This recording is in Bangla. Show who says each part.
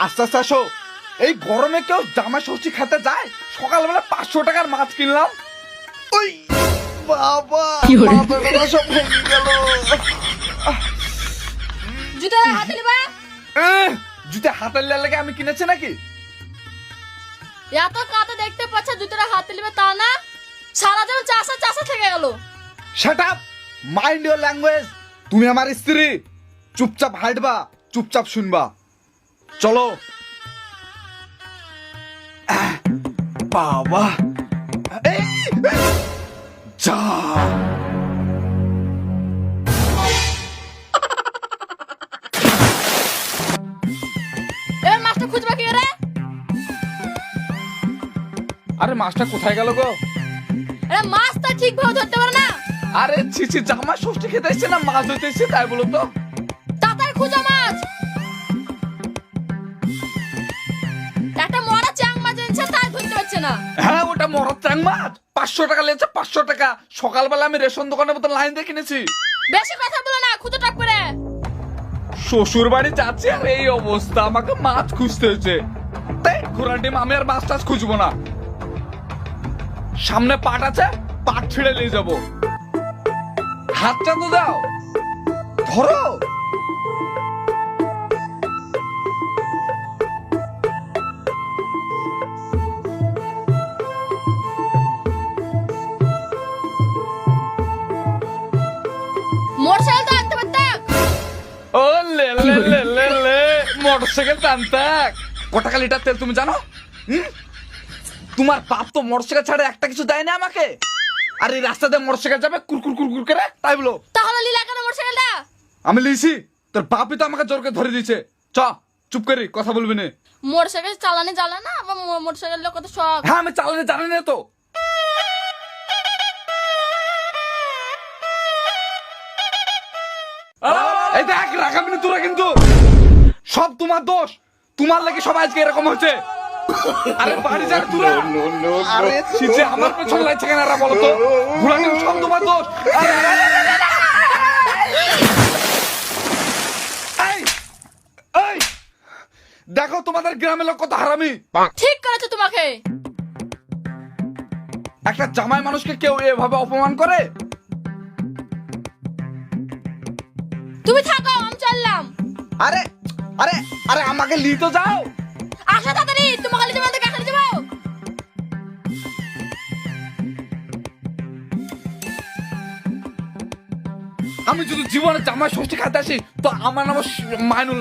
Speaker 1: আস্তে আস্তে আসো। এই গরমে কেউ জামাই ষষ্ঠী খেতে যায়? সকালবেলা 500 টাকার মাছ কিনলাম। ওই বাবা, মাথাটা সব ভেঙে গেল।
Speaker 2: জুতা হাতে নিবা?
Speaker 1: জুতে হাতের লেগে আমি কিনেছি নাকি?
Speaker 2: এত কাতে দেখতে পাচ্ছে জুতোটা হাতে নিবে তা না, সারা জীবন চাষা চাষা থেকে গেল।
Speaker 1: Shut up, mind your language. তুমি আমার স্ত্রী, চুপচাপ হাঁটবা, চুপচাপ শুনবা। চলো। বাবা, এই, যা।
Speaker 2: এবার মাছটা খুঁজবা কি রে?
Speaker 1: আরে মাছটা কোথায় গেল গো?
Speaker 2: আরে মাছটা ঠিকভাবে ধরতে পারে না।
Speaker 1: আরে ছিছি, জামাই ষষ্ঠী খেতে এসছে না মাছ ধরতে এসছে তাই বলো তো?
Speaker 2: তাতার খুঁজা মাছ। একটা মরা চাং মাছ এনেছে তাই ধরতে পারছে না।
Speaker 1: হ্যাঁ, ওটা মরার চাং মাছ। 500 টাকা লেগেছে, 500 টাকা। সকালবেলা আমি রেশন দোকানের মতো লাইন দিয়ে কিনেছি।
Speaker 2: বেশি কথা বলো না, খুঁজে টাক করে।
Speaker 1: শ্বশুর বাড়ি যাচ্ছি আর এই অবস্থা, আমাকে মাছ খুঁজতে হয়েছে। তাই ঘোড়া ডিম, আমি আর মাছ টাছ খুঁজবো না। সামনে পাট আছে, পাট ছিঁড়ে নিয়ে যাবো। হাতটা তো দাও, ধরো।
Speaker 2: মোটরসাইকেল তো আনতে পারতাম।
Speaker 1: ও লে লে লে লে লে, মোটরসাইকেল টানতাক। কত টাকা লিটার তেল তুমি জানো? তোমার বাপ তো মোটরসাইকেল ছাড়া একটা কিছু দেয় না আমাকে। আর এই রাস্তা দিয়ে মোটরসাইকেল যাবে কুরকুর কুরকুর করে, তাই বলো?
Speaker 2: তাহলে লীলা কেন মোটরসাইকেলটা?
Speaker 1: আমি লিছি, তোর বাপই তো আমাকে জোর করে ধরে দিয়েছে। চ, চুপ করি, কথা বলবি না।
Speaker 2: মোটরসাইকেল চালানি জানে না, আবার মোটরসাইকেল কত শখ।
Speaker 1: হ্যাঁ, আমি চালাতে জানি না তো। এই দেখ, রাখাবি না তোরা কিন্তু। সব তোমার দোষ, তোমার লাগে সবাই আজকে এরকম হচ্ছে। আরে বাড়ি যা তোরা। আরে ছিচে, আমার পেছনে লাগছে কেন এরা বলো তো? ঘোড়াটি সব তোমার দোষ। আরে, এই, এই, দেখো তোমাদের গ্রামের লোক কত হারামি।
Speaker 2: ঠিক করেছো তোমাকে।
Speaker 1: একটা জামাই মানুষকে কেউ এভাবে অপমান করে?
Speaker 2: তুমি থাকো, আমি চললাম।
Speaker 1: আরে আরে আরে, আমাকে লি তো যাও।
Speaker 2: আসো তাড়াতাড়ি, তোমাকে নিতে বলতে কাকে নিতে যাবো?
Speaker 1: আমি যদি জীবনে জামাই ষষ্ঠী খাতে আসি তো আমার নাম মাইনুল না।